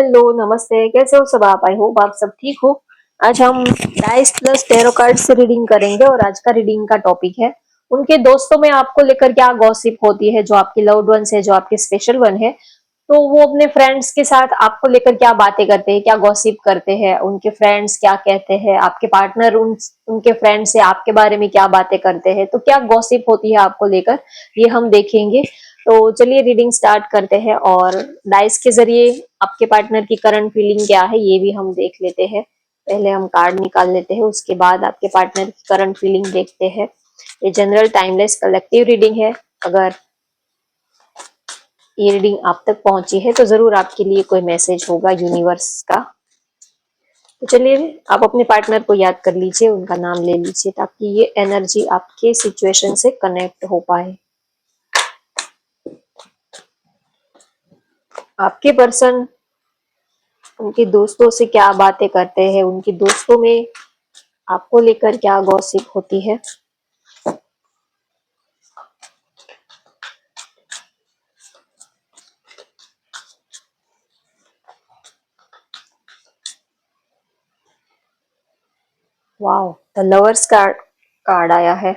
Hello, नमस्ते, कैसे हो सब आप? आई होप आप सब ठीक हो। आज हम डाइस प्लस टैरो कार्ड से रीडिंग करेंगे और आज का रीडिंग का टॉपिक है उनके दोस्तों में आपको लेकर क्या गॉसिप होती है, जो आपके लव्ड वंस है, जो आपके स्पेशल वन है। तो वो अपने फ्रेंड्स के साथ आपको लेकर क्या बातें करते हैं, क्या गॉसिप करते हैं, उनके फ्रेंड्स क्या कहते हैं, आपके पार्टनर उनके फ्रेंड से आपके बारे में क्या बातें करते हैं, तो क्या गॉसिप होती है आपको लेकर, ये हम देखेंगे। तो चलिए रीडिंग स्टार्ट करते हैं और डाइस के जरिए आपके पार्टनर की करंट फीलिंग क्या है ये भी हम देख लेते हैं। पहले हम कार्ड निकाल लेते हैं, उसके बाद आपके पार्टनर की करंट फीलिंग देखते हैं। ये जनरल टाइमलेस कलेक्टिव रीडिंग है। अगर ये रीडिंग आप तक पहुंची है तो जरूर आपके लिए कोई मैसेज होगा यूनिवर्स का। तो चलिए आप अपने पार्टनर को याद कर लीजिए, उनका नाम ले लीजिए ताकि ये एनर्जी आपके सिचुएशन से कनेक्ट हो पाए। आपके पर्सन उनके दोस्तों से क्या बातें करते हैं, उनके दोस्तों में आपको लेकर क्या गॉसिप होती है। वाओ, द लवर्स कार्ड आया है।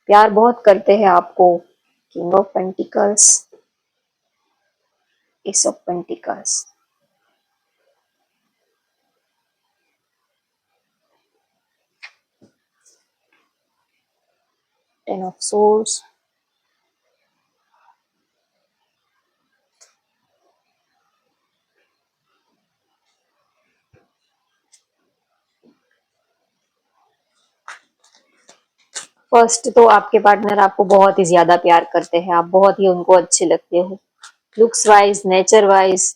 प्यार बहुत करते हैं आपको। King of pentacles, S of pentacles, 10 of swords, first तो आपके पार्टनर आपको बहुत ही ज्यादा प्यार करते हैं, आप बहुत ही उनको अच्छे लगते हो। Looks wise, nature wise,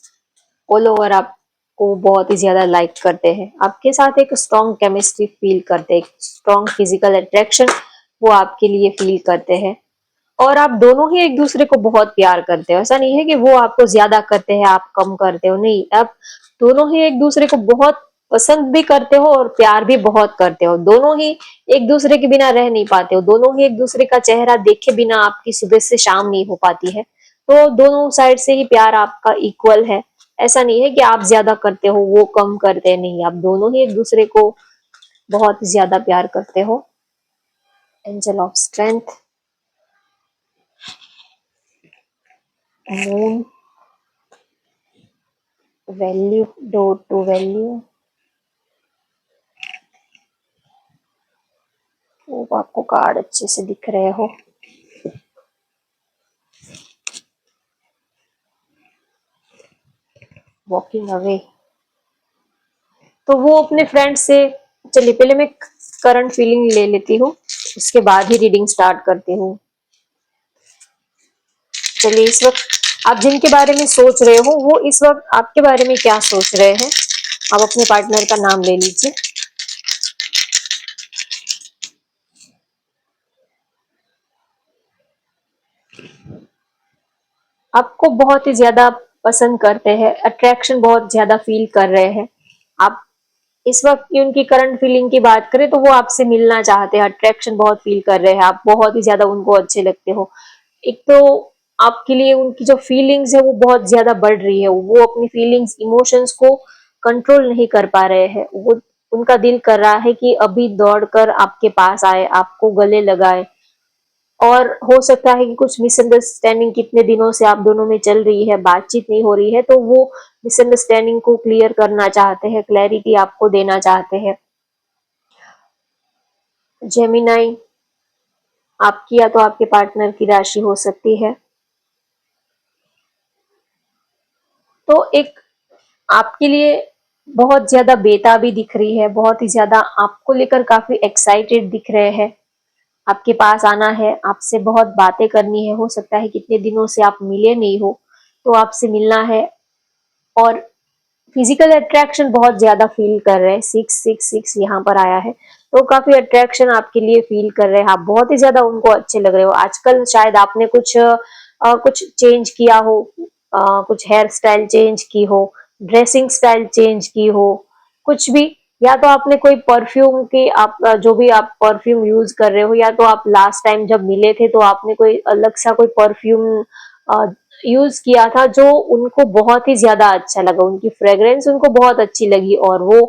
all over आपको बहुत ही ज्यादा लाइक करते हैं। आपके साथ एक स्ट्रॉन्ग केमिस्ट्री फील करते हैं, एक स्ट्रॉन्ग फिजिकल अट्रैक्शन वो आपके लिए फील करते हैं। और आप दोनों ही एक दूसरे को बहुत प्यार करते हो। ऐसा नहीं है कि वो आपको ज्यादा करते हैं आप कम करते हो, नहीं, आप दोनों ही एक दूसरे को बहुत पसंद भी करते हो और प्यार भी बहुत करते हो। दोनों ही एक दूसरे के बिना रह नहीं पाते हो, दोनों ही एक दूसरे का चेहरा देखे बिना आपकी सुबह से शाम नहीं हो पाती है। तो दोनों साइड से ही प्यार आपका इक्वल है। ऐसा नहीं है कि आप ज्यादा करते हो वो कम करते हैं, नहीं, आप दोनों ही एक दूसरे को बहुत ज्यादा प्यार करते हो। Angel of strength, moon, value, door to value. वो आपको कार्ड अच्छे से दिख रहे हो। वॉकिंग अवे, तो वो अपने फ्रेंड से, चलिए पहले मैं करंट फीलिंग ले लेती हूँ, उसके बाद ही रीडिंग स्टार्ट करती हूँ। चलिए इस वक्त आप जिनके बारे में सोच रहे हो वो इस वक्त आपके बारे में क्या सोच रहे हैं, आप अपने पार्टनर का नाम ले लीजिए। आपको बहुत ही ज्यादा पसंद करते हैं, अट्रैक्शन बहुत ज्यादा फील कर रहे हैं। आप इस वक्त की उनकी करंट फीलिंग की बात करें तो वो आपसे मिलना चाहते हैं, अट्रैक्शन बहुत फील कर रहे हैं, आप बहुत ही ज्यादा उनको अच्छे लगते हो। एक तो आपके लिए उनकी जो फीलिंग्स है वो बहुत ज्यादा बढ़ रही है, वो अपनी फीलिंग्स इमोशंस को कंट्रोल नहीं कर पा रहे हैं। वो उनका दिल कर रहा है कि अभी दौड़कर आपके पास आए, आपको गले लगाए। और हो सकता है कि कुछ मिसअंडरस्टैंडिंग कितने दिनों से आप दोनों में चल रही है, बातचीत नहीं हो रही है, तो वो मिसअंडरस्टैंडिंग को क्लियर करना चाहते हैं, क्लैरिटी आपको देना चाहते हैं। जेमिनाई, आपकी या तो आपके पार्टनर की राशि हो सकती है। तो एक आपके लिए बहुत ज्यादा बेताबी दिख रही है, बहुत ही ज्यादा आपको लेकर काफी एक्साइटेड दिख रहे हैं। आपके पास आना है, आपसे बहुत बातें करनी है, हो सकता है कितने दिनों से आप मिले नहीं हो तो आपसे मिलना है। और फिजिकल अट्रैक्शन बहुत ज्यादा फील कर रहे हैं, 666 यहाँ पर आया है, तो काफी अट्रैक्शन आपके लिए फील कर रहे हैं। आप बहुत ही ज्यादा उनको अच्छे लग रहे हो। आजकल शायद आपने कुछ चेंज किया हो, कुछ हेयर स्टाइल चेंज की हो, ड्रेसिंग स्टाइल चेंज की हो, कुछ भी। या तो आपने कोई परफ्यूम की, आप जो भी आप परफ्यूम यूज कर रहे हो, या तो आप लास्ट टाइम जब मिले थे तो आपने कोई अलग सा कोई परफ्यूम यूज किया था जो उनको बहुत ही ज्यादा अच्छा लगा, उनकी फ्रेग्रेंस उनको बहुत अच्छी लगी और वो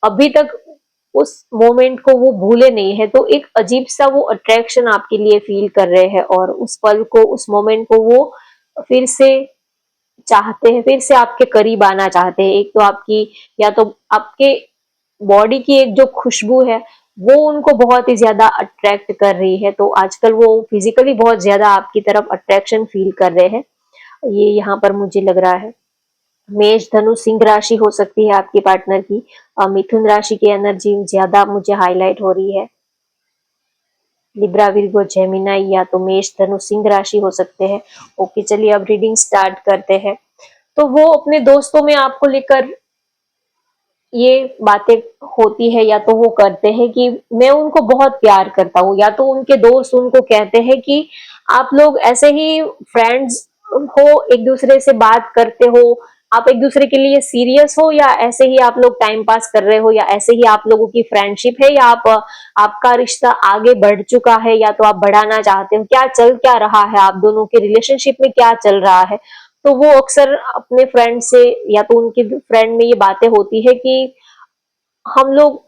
अभी तक उस मोमेंट को वो भूले नहीं है। तो एक अजीब सा वो अट्रैक्शन आपके लिए फील कर रहे हैं और उस पल को, उस मोमेंट को वो फिर से चाहते हैं, फिर से आपके करीब आना चाहते हैं। एक तो आपकी, या तो आपके बॉडी की एक जो खुशबू है वो उनको बहुत ही ज्यादा अट्रैक्ट कर रही है, तो आजकल वो फिजिकली बहुत ज्यादा आपकी तरफ अट्रैक्शन फील कर रहे हैं, ये यहाँ पर मुझे लग रहा है। मेष, धनु, सिंह राशि हो सकती है आपकी पार्टनर की। मिथुन राशि की एनर्जी ज्यादा मुझे हाईलाइट हो रही है। लिब्रा, विर्गो, जेमिनाई या तो मेष, धनु, सिंह राशि हो सकते हैं। ओके, चलिए अब रीडिंग स्टार्ट करते हैं। तो वो अपने दोस्तों में आपको लेकर ये बातें होती है, या तो वो करते हैं कि मैं उनको बहुत प्यार करता हूँ, या तो उनके दोस्त उनको कहते हैं कि आप लोग ऐसे ही फ्रेंड्स हो, एक दूसरे से बात करते हो, आप एक दूसरे के लिए सीरियस हो, या ऐसे ही आप लोग टाइम पास कर रहे हो, या ऐसे ही आप लोगों की फ्रेंडशिप है, या आप आपका रिश्ता आगे बढ़ चुका है, या तो आप बढ़ाना चाहते हो, क्या चल क्या रहा है, आप दोनों के रिलेशनशिप में क्या चल रहा है। तो वो अक्सर अपने फ्रेंड से, या तो उनके फ्रेंड में ये बातें होती है कि हम लोग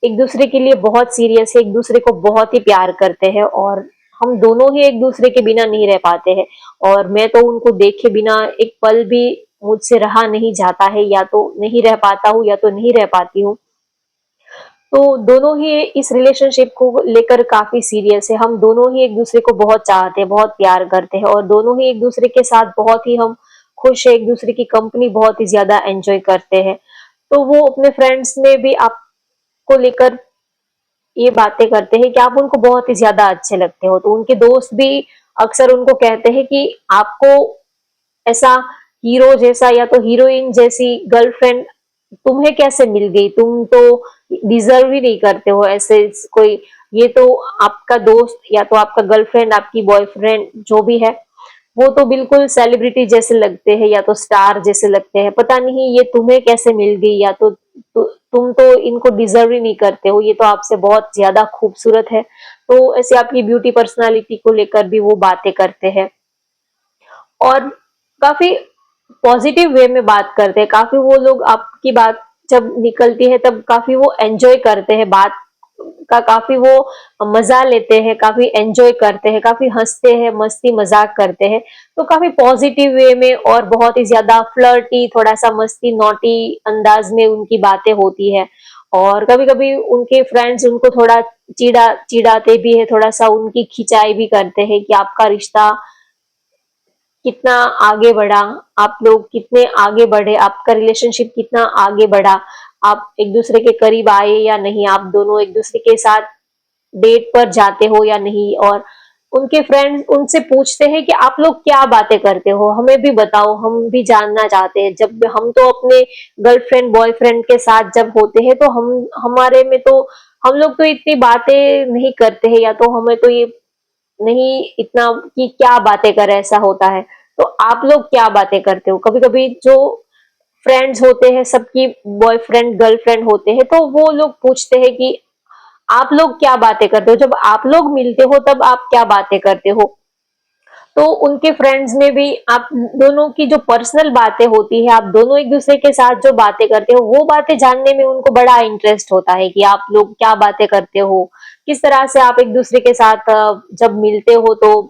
एक दूसरे के लिए बहुत सीरियस है, एक दूसरे को बहुत ही प्यार करते हैं और हम दोनों ही एक दूसरे के बिना नहीं रह पाते हैं, और मैं तो उनको देखे बिना एक पल भी मुझसे रहा नहीं जाता है, या तो नहीं रह पाता हूँ या तो नहीं रह पाती हूँ। तो दोनों ही इस रिलेशनशिप को लेकर काफी सीरियस है, हम दोनों ही एक दूसरे को बहुत चाहते हैं, बहुत प्यार करते हैं और दोनों ही एक दूसरे के साथ बहुत ही हम खुश है, एक दूसरे की कंपनी बहुत ही ज्यादा एंजॉय करते हैं। तो वो अपने फ्रेंड्स में भी आपको लेकर ये बातें करते हैं कि आप उनको बहुत ही ज्यादा अच्छे लगते हो, तो उनके दोस्त भी अक्सर उनको कहते हैं कि आपको ऐसा हीरो जैसा या तो हीरोइन जैसी गर्लफ्रेंड तुम्हें कैसे मिल गई, तुम तो डिजर्व ही नहीं करते हो ऐसे कोई, ये तो आपका दोस्त या तो आपका गर्लफ्रेंड, आपकी बॉयफ्रेंड जो भी है, वो तो बिल्कुल सेलिब्रिटी जैसे लगते हैं या तो स्टार जैसे लगते हैं, पता नहीं ये तुम्हें कैसे मिल गई, या तो तुम तो इनको डिजर्व ही नहीं करते हो, ये तो आपसे बहुत ज्यादा खूबसूरत है। तो ऐसे आपकी ब्यूटी पर्सनालिटी को लेकर भी वो बातें करते हैं और काफी पॉजिटिव वे में बात करते हैं, काफी वो लोग आपकी बात जब निकलती है तब काफी वो एंजॉय करते हैं, बात का काफी वो मजा लेते हैं, काफी एंजॉय करते हैं, काफी हंसते हैं, मस्ती मजाक करते हैं। तो काफी पॉजिटिव वे में और बहुत ही ज्यादा फ्लर्टी, थोड़ा सा मस्ती नॉटी अंदाज में उनकी बातें होती है, और कभी कभी उनके फ्रेंड्स उनको थोड़ा चिढ़ाते भी है, थोड़ा सा उनकी खिंचाई भी करते हैं कि आपका रिश्ता कितना आगे बढ़ा, आप लोग कितने आगे बढ़े, आपका रिलेशनशिप कितना आगे बढ़ा, आप एक दूसरे के करीब आए या नहीं, आप दोनों एक दूसरे के साथ डेट पर जाते हो या नहीं। और उनके फ्रेंड्स उनसे पूछते हैं कि आप लोग क्या बातें करते हो, हमें भी बताओ, हम भी जानना चाहते हैं। जब हम तो अपने गर्लफ्रेंड बॉयफ्रेंड के साथ जब होते हैं तो हम हमारे में तो हम लोग तो इतनी बातें नहीं करते हैं, या तो हमें तो ये नहीं इतना कि क्या बातें कर ऐसा होता है। तो आप लोग क्या बातें करते हो, कभी कभी जो फ्रेंड्स होते हैं सबकी बॉयफ्रेंड गर्लफ्रेंड होते हैं, तो वो लोग पूछते हैं कि आप लोग क्या बातें करते हो, जब आप लोग मिलते हो तब आप क्या बातें करते हो। तो उनके फ्रेंड्स में भी आप दोनों की जो पर्सनल बातें होती है, आप दोनों एक दूसरे के साथ जो बातें करते हो, वो बातें जानने में उनको बड़ा इंटरेस्ट होता है कि आप लोग क्या बातें करते हो, किस तरह से आप एक दूसरे के साथ जब मिलते हो तो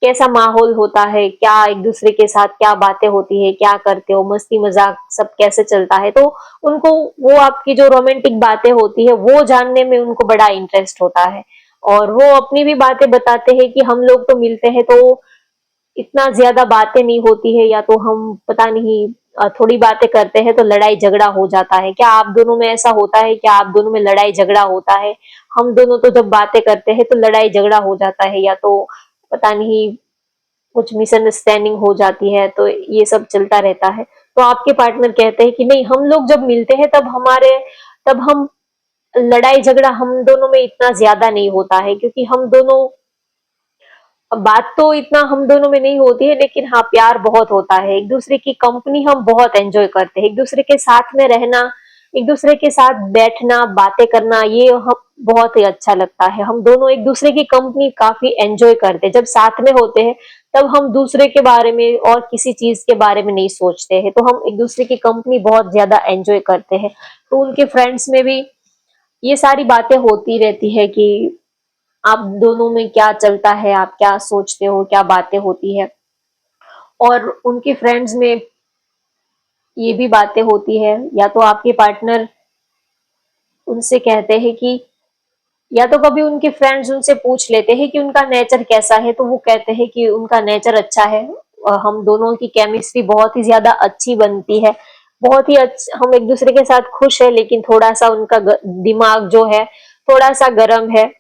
कैसा माहौल होता है, क्या एक दूसरे के साथ क्या बातें होती है, क्या करते हो, मस्ती मजाक सब कैसे चलता है। तो उनको वो आपकी जो रोमांटिक बातें होती है वो जानने में उनको बड़ा इंटरेस्ट होता है, और वो अपनी भी बातें बताते हैं कि हम लोग तो मिलते हैं तो इतना ज्यादा बातें नहीं होती है, या तो हम पता नहीं थोड़ी बातें करते हैं तो लड़ाई झगड़ा हो जाता है। क्या आप दोनों में ऐसा होता है, क्या आप दोनों में लड़ाई झगड़ा होता है। हम दोनों तो जब बातें करते हैं तो लड़ाई झगड़ा हो जाता है, या तो पता नहीं कुछ मिसअंडरस्टैंडिंग हो जाती है, तो ये सब चलता रहता है। तो आपके पार्टनर कहते हैं कि नहीं, हम लोग जब मिलते हैं तब हम लड़ाई झगड़ा हम दोनों में इतना ज्यादा नहीं होता है, क्योंकि हम दोनों बात तो इतना हम दोनों में नहीं होती है, लेकिन हाँ प्यार बहुत होता है, एक दूसरे की कंपनी हम बहुत एंजॉय करते हैं, एक दूसरे के साथ में रहना एक दूसरे के साथ बैठना, बातें करना, ये हम बहुत ही अच्छा लगता है। हम दोनों एक दूसरे की कंपनी काफी एंजॉय करते हैं। जब साथ में होते हैं तब हम दूसरे के बारे में और किसी चीज के बारे में नहीं सोचते हैं, तो हम एक दूसरे की कंपनी बहुत ज्यादा एंजॉय करते हैं। तो उनके फ्रेंड्स में भी ये सारी बातें होती रहती है कि आप दोनों में क्या चलता है, आप क्या सोचते हो, क्या बातें होती है। और उनके फ्रेंड्स में ये भी बातें होती है, या तो आपके पार्टनर उनसे कहते हैं कि, या तो कभी उनके फ्रेंड्स उनसे पूछ लेते हैं कि उनका नेचर कैसा है, तो वो कहते हैं कि उनका नेचर अच्छा है। हम दोनों की केमिस्ट्री बहुत ही ज्यादा अच्छी बनती है, बहुत ही हम एक दूसरे के साथ खुश है, लेकिन थोड़ा सा उनका दिमाग जो है थोड़ा सा गर्म है।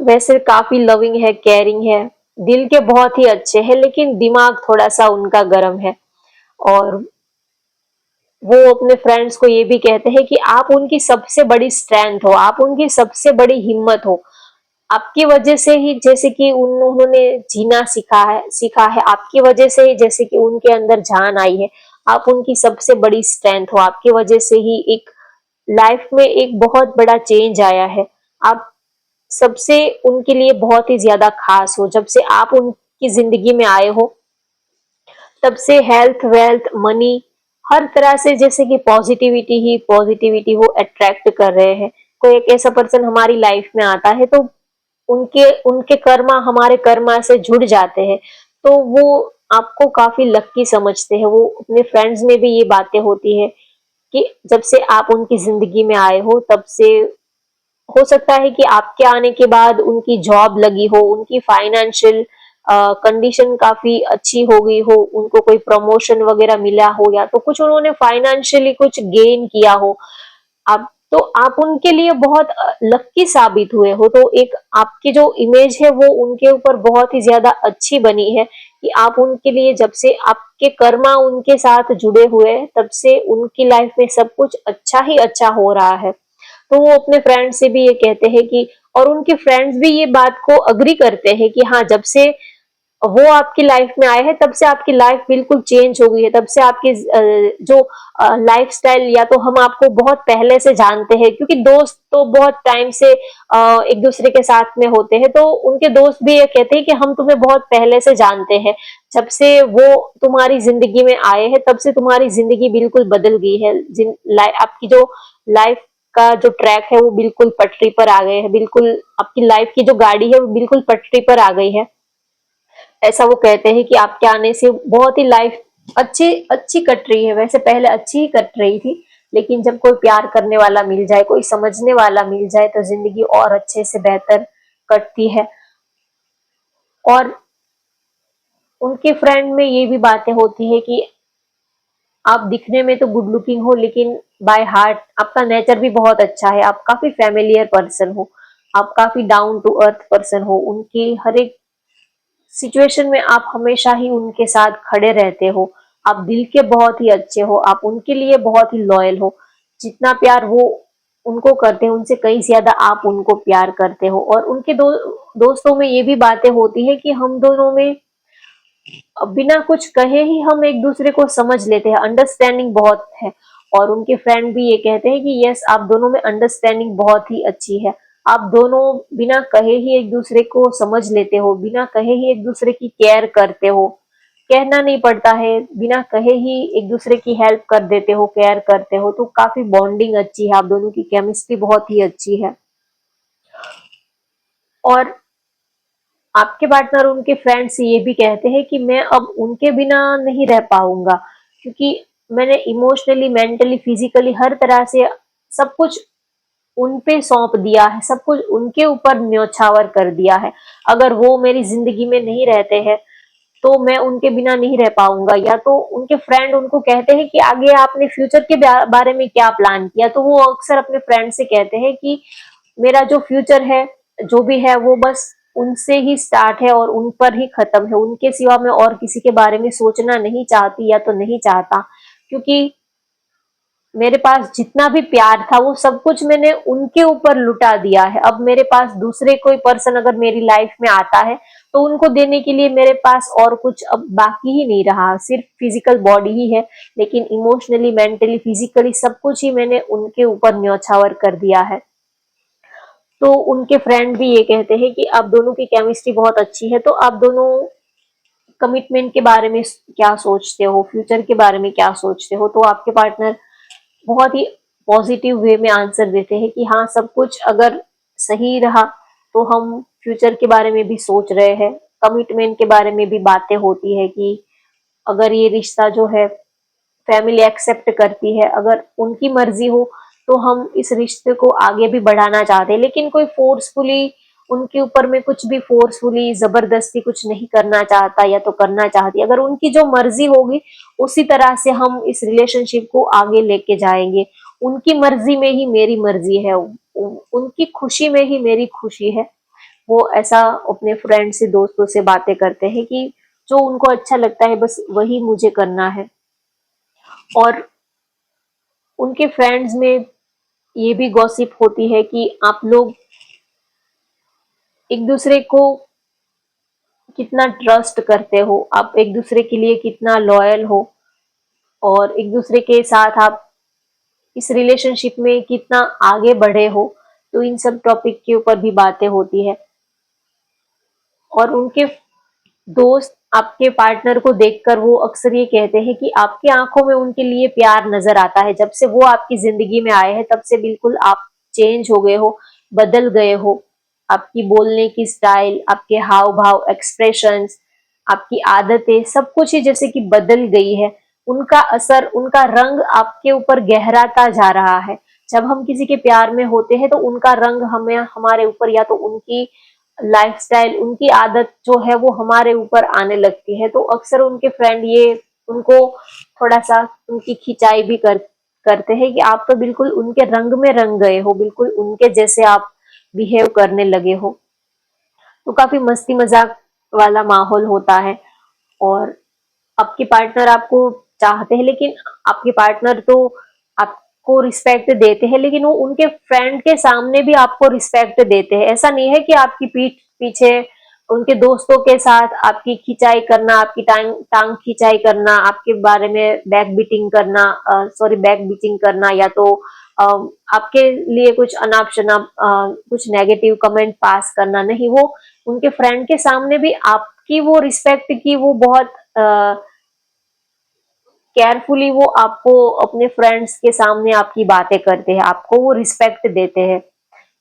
वैसे काफी लविंग है, केयरिंग है, दिल के बहुत ही अच्छे हैं, लेकिन दिमाग थोड़ा सा उनका गर्म है। और वो अपने फ्रेंड्स को ये भी कहते हैं कि आप उनकी सबसे बड़ी स्ट्रेंथ हो, आप उनकी सबसे बड़ी हिम्मत हो। आपकी वजह से ही जैसे कि उन्होंने जीना सीखा है आपकी वजह से ही, जैसे कि उनके अंदर जान आई है। आप उनकी सबसे बड़ी स्ट्रेंथ हो, आपकी वजह से ही एक लाइफ में एक बहुत बड़ा चेंज आया है। आप सबसे उनके लिए बहुत ही ज्यादा खास हो। जब से आप उनकी जिंदगी में आए हो तब से हेल्थ, वेल्थ, मनी, हर तरह से जैसे कि पॉजिटिविटी ही पॉजिटिविटी वो अट्रैक्ट कर रहे हैं। कोई एक ऐसा पर्सन हमारी लाइफ में आता है तो उनके उनके कर्मा हमारे कर्मा से जुड़ जाते हैं, तो वो आपको काफी लक्की समझते हैं। वो अपने फ्रेंड्स में भी ये बातें होती है कि जब से आप उनकी जिंदगी में आए हो तब से हो सकता है कि आपके आने के बाद उनकी जॉब लगी हो, उनकी फाइनेंशियल कंडीशन काफी अच्छी हो गई हो, उनको कोई प्रमोशन वगैरह मिला हो, या तो कुछ उन्होंने फाइनेंशियली कुछ गेन किया हो। आप तो आप उनके लिए बहुत लक्की साबित हुए हो। तो एक आपकी जो इमेज है वो उनके ऊपर बहुत ही ज्यादा अच्छी बनी है कि आप उनके लिए, जब से आपके कर्मा उनके साथ जुड़े हुए तब से उनकी लाइफ में सब कुछ अच्छा ही अच्छा हो रहा है। तो वो अपने फ्रेंड से भी ये कहते हैं कि, और उनके फ्रेंड्स भी ये बात को अग्री करते हैं कि हाँ, जब से वो आपकी लाइफ में आए हैं तब से आपकी लाइफ बिल्कुल चेंज हो गई है। तब से आपकी जो लाइफ स्टाइल, या तो हम आपको बहुत पहले से जानते हैं, क्योंकि दोस्त तो बहुत टाइम से एक दूसरे के साथ में होते हैं, तो उनके दोस्त भी ये कहते हैं कि हम तुम्हें बहुत पहले से जानते हैं। जब से वो तुम्हारी जिंदगी में आए हैं तब से तुम्हारी जिंदगी बिल्कुल बदल गई है। आपकी जो लाइफ का जो ट्रैक है वो बिल्कुल पटरी पर आ गए हैं, बिल्कुल आपकी लाइफ की जो गाड़ी है वो बिल्कुल पटरी पर आ गई है। ऐसा वो कहते हैं कि आपके आने से बहुत ही लाइफ अच्छी अच्छी कट रही है। वैसे पहले अच्छी ही कट रही थी, लेकिन जब कोई प्यार करने वाला मिल जाए, कोई समझने वाला मिल जाए, तो जिंदगी और अच्छे से बेहतर कटती है। और उनके फ्रेंड में ये भी बातें होती है कि आप दिखने में तो गुड लुकिंग हो, लेकिन बाय हार्ट आपका नेचर भी बहुत अच्छा है। आप काफी फैमिलियर पर्सन हो, आप काफी डाउन टू अर्थ पर्सन हो। उनकी हर एक सिचुएशन में आप हमेशा ही उनके साथ खड़े रहते हो। आप दिल के बहुत ही अच्छे हो, आप उनके लिए बहुत ही लॉयल हो। जितना प्यार वो उनको करते हैं उनसे कहीं ज्यादा आप उनको प्यार करते हो। और उनके दोस्तों में ये भी बातें होती है कि हम दोनों में बिना कुछ कहे ही हम एक दूसरे को समझ लेते हैं, अंडरस्टैंडिंग बहुत है। और उनके फ्रेंड भी ये कहते हैं कि यस, आप दोनों में अंडरस्टैंडिंग बहुत ही अच्छी है। आप दोनों बिना कहे ही एक दूसरे को समझ लेते हो, बिना कहे ही एक दूसरे की केयर करते हो। कहना नहीं पड़ता है, बिना कहे ही एक दूसरे की हेल्प कर देते हो, केयर करते हो। तो काफी बॉन्डिंग अच्छी है, आप दोनों की केमिस्ट्री बहुत ही अच्छी है। और आपके पार्टनर उनके फ्रेंड्स ये भी कहते हैं कि मैं अब उनके बिना नहीं रह पाऊंगा, क्योंकि मैंने इमोशनली, मेंटली, फिजिकली हर तरह से सब कुछ उन पे सौंप दिया है, सब कुछ उनके ऊपर न्योछावर कर दिया है। अगर वो मेरी जिंदगी में नहीं रहते हैं तो मैं उनके बिना नहीं रह पाऊंगा। या तो उनके फ्रेंड उनको कहते हैं कि आगे आपने फ्यूचर के बारे में क्या प्लान किया, तो वो अक्सर अपने फ्रेंड से कहते हैं कि मेरा जो फ्यूचर है, जो भी है, वो बस उनसे ही स्टार्ट है और उन पर ही खत्म है। उनके सिवा मैं और किसी के बारे में सोचना नहीं चाहती, या तो नहीं चाहता। क्योंकि मेरे पास जितना भी प्यार था वो सब कुछ मैंने उनके ऊपर लुटा दिया है। अब मेरे पास दूसरे कोई पर्सन अगर मेरी लाइफ में आता है तो उनको देने के लिए मेरे पास और कुछ अब बाकी ही नहीं रहा, सिर्फ फिजिकल बॉडी ही है, लेकिन इमोशनली, मेंटली, फिजिकली सब कुछ ही मैंने उनके ऊपर न्योछावर कर दिया है। तो उनके फ्रेंड भी ये कहते हैं कि आप दोनों की केमिस्ट्री बहुत अच्छी है, तो आप दोनों कमिटमेंट के बारे में क्या सोचते हो, फ्यूचर के बारे में क्या सोचते हो? तो आपके पार्टनर बहुत ही पॉजिटिव वे में आंसर देते हैं कि हाँ, सब कुछ अगर सही रहा तो हम फ्यूचर के बारे में भी सोच रहे हैं, कमिटमेंट के बारे में भी बातें होती है कि अगर ये रिश्ता जो है फैमिली एक्सेप्ट करती है, अगर उनकी मर्जी हो तो हम इस रिश्ते को आगे भी बढ़ाना चाहते हैं, लेकिन कोई फोर्सफुली उनके ऊपर में कुछ भी फोर्सफुली जबरदस्ती कुछ नहीं करना चाहता या तो करना चाहती। अगर उनकी जो मर्जी होगी उसी तरह से हम इस रिलेशनशिप को आगे लेके जाएंगे। उनकी मर्जी में ही मेरी मर्जी है, उनकी खुशी में ही मेरी खुशी है। वो ऐसा अपने फ्रेंड से, दोस्तों से बातें करते हैं कि जो उनको अच्छा लगता है बस वही मुझे करना है। और उनके फ्रेंड्स में ये भी गॉसिप होती है कि आप लोग एक दूसरे को कितना ट्रस्ट करते हो, आप एक दूसरे के लिए कितना लॉयल हो, और एक दूसरे के साथ आप इस रिलेशनशिप में कितना आगे बढ़े हो। तो इन सब टॉपिक के ऊपर भी बातें होती है। और उनके दोस्त आपके पार्टनर को देखकर वो अक्सर ये कहते हैं कि आपकी आंखों में उनके लिए प्यार नजर आता है। जब से वो आपकी जिंदगी में आए हैं तब से बिल्कुल आप चेंज हो गए हो, बदल गए हो। आपकी बोलने की स्टाइल, आपके हाव भाव, एक्सप्रेशंस, आपकी आदतें, सब कुछ ही जैसे कि बदल गई है। उनका असर, उनका रंग आपके ऊपर गहराता जा रहा है। जब हम किसी के प्यार में होते हैं तो उनका रंग हमें, हमारे ऊपर, या तो उनकी लाइफस्टाइल, उनकी आदत जो है वो हमारे ऊपर आने लगती है। तो अक्सर उनके फ्रेंड ये उनको थोड़ा सा उनकी खिंचाई भी करते हैं कि आप तो बिल्कुल उनके रंग में रंग गए हो, बिल्कुल उनके जैसे आप बिहेव करने लगे हो। तो काफी मस्ती मजाक वाला माहौल होता है। और आपके पार्टनर आपको चाहते हैं, लेकिन आपके पार्टनर तो आपको रिस्पेक्ट देते हैं, लेकिन वो उनके फ्रेंड के सामने भी आपको रिस्पेक्ट देते हैं। ऐसा नहीं है कि आपकी पीठ पीछे उनके दोस्तों के साथ आपकी खिंचाई करना, आपकी टांग टांग खिंचाई करना, आपके बारे में बैक बीटिंग करना, बैक बीटिंग करना, या तो अ, आपके लिए कुछ अनाप शनाप कुछ नेगेटिव कमेंट पास करना नहीं। वो उनके फ्रेंड के सामने भी आपकी वो रिस्पेक्ट की, वो बहुत केयरफुली वो आपको अपने फ्रेंड्स के सामने आपकी बातें करते हैं, आपको वो रिस्पेक्ट देते हैं।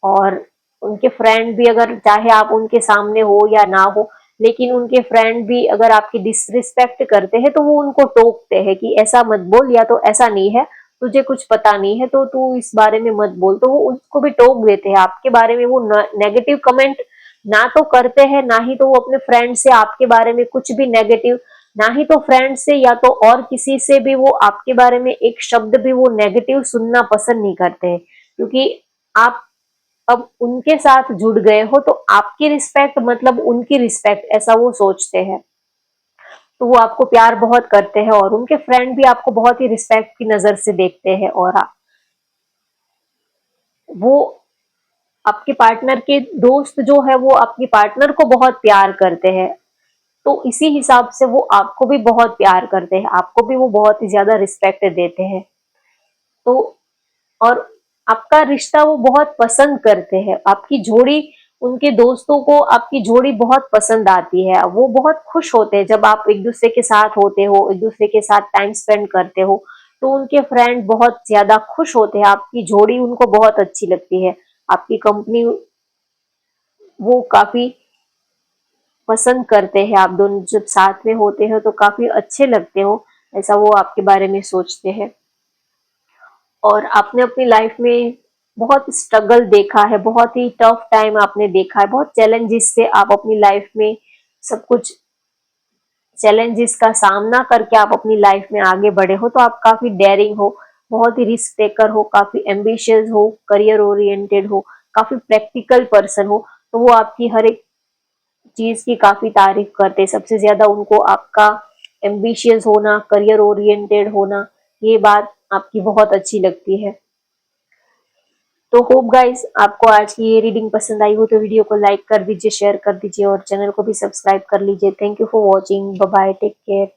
और उनके फ्रेंड भी, अगर चाहे आप उनके सामने हो या ना हो, लेकिन उनके फ्रेंड भी अगर आपकी डिसरिस्पेक्ट करते हैं तो वो उनको टोकते हैं कि ऐसा मत बोल, या तो ऐसा नहीं है, तुझे कुछ पता नहीं है तो तू इस बारे में मत बोल। तो वो उसको भी टोक देते हैं आपके बारे में। वो नेगेटिव कमेंट ना तो करते हैं, ना ही तो वो अपने फ्रेंड से आपके बारे में कुछ भी नेगेटिव, ना ही तो फ्रेंड से या तो और किसी से भी वो आपके बारे में एक शब्द भी वो नेगेटिव सुनना पसंद नहीं करते हैं। क्योंकि आप अब उनके साथ जुड़ गए हो तो आपकी रिस्पेक्ट मतलब उनकी रिस्पेक्ट, ऐसा वो सोचते हैं। तो वो आपको प्यार बहुत करते हैं और उनके फ्रेंड भी आपको बहुत ही रिस्पेक्ट की नजर से देखते हैं। और वो आपके पार्टनर के दोस्त जो है वो आपके पार्टनर को बहुत प्यार करते हैं। तो इसी हिसाब से वो आपको भी बहुत प्यार करते हैं, आपको भी वो बहुत ही ज्यादा रिस्पेक्ट देते हैं। तो और आपका रिश्ता वो बहुत पसंद करते हैं, आपकी जोड़ी, उनके दोस्तों को आपकी जोड़ी बहुत पसंद आती है। वो बहुत खुश होते हैं जब आप एक दूसरे के साथ होते हो, एक दूसरे के साथ टाइम स्पेंड करते हो। तो उनके फ्रेंड बहुत ज्यादा खुश होते हैं, आपकी जोड़ी उनको बहुत अच्छी लगती है, आपकी कंपनी वो काफी पसंद करते हैं। आप दोनों जब साथ में होते हो तो काफी अच्छे लगते हो, ऐसा वो आपके बारे में सोचते हैं। और आपने अपनी लाइफ में बहुत स्ट्रगल देखा है, बहुत ही टफ टाइम आपने देखा है, बहुत चैलेंजेस से आप अपनी लाइफ में सब कुछ चैलेंजेस का सामना करके आप अपनी लाइफ में आगे बढ़े हो। तो आप काफी डेयरिंग हो, बहुत ही रिस्क टेकर हो, काफी एम्बिशियस हो, करियर ओरिएंटेड हो, काफी प्रैक्टिकल पर्सन हो। तो वो आपकी हर एक चीज की काफी तारीफ करते हैं। सबसे ज्यादा उनको आपका एम्बिशियस होना, करियर ओरिएंटेड होना, ये बात आपकी बहुत अच्छी लगती है। तो होप गाइस आपको आज की ये रीडिंग पसंद आई हो तो वीडियो को लाइक कर दीजिए, शेयर कर दीजिए और चैनल को भी सब्सक्राइब कर लीजिए। Thank you for watching, bye bye, take care.